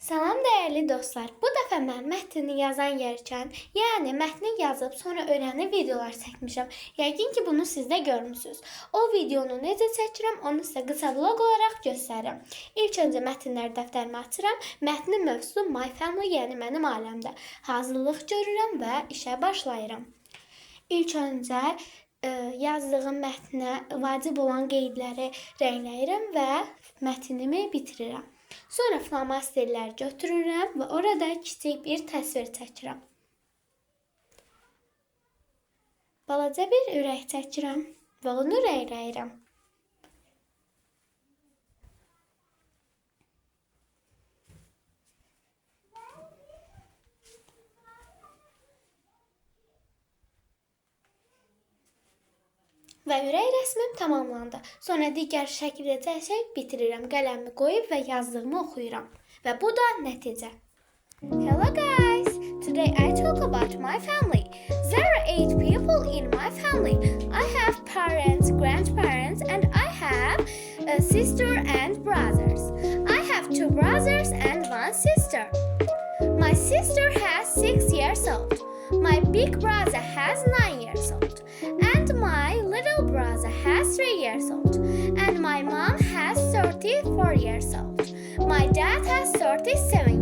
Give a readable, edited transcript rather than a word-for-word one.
Salam dəyərli dostlar. Bu dəfə mən mətni yazan yerkən, yəni mətni yazıb sonra öyrənib videolar çəkmişəm. Yəqin ki, bunu siz də görmüsünüz. O videonu necə çəkirəm, onu sizə qısa vloq olaraq göstərirəm. İlk öncə mətnlər dəftərimi açıram. Mətnin mövzusu My Family, yəni mənim ailəmdə. Hazırlıq görürəm və işə başlayıram. İlk öncə yazdığım mətnə vacib olan qeydləri rəngləyirəm və mətnimi bitirirəm. Sonra flomasterlər götürürəm və orada kiçik bir təsvir çəkirəm. Balaca bir ürək çəkirəm və onu rəngləyirəm. Və ürək rəsmim tamamlandı. Sonra digər şəkildə çəkib bitirirəm. Qələmimi qoyub və yazdığımı oxuyuram. Və bu da nəticə. Hello guys! Today I talk about my family. There are 8 people in my family. I have parents, grandparents, and I have a sister and brothers. I have 2 brothers and 1 sister. My sister has 6 years old. My big brother has 9 years old. And my little brother has 3 years old. And my mom has 34 years old. My dad has 37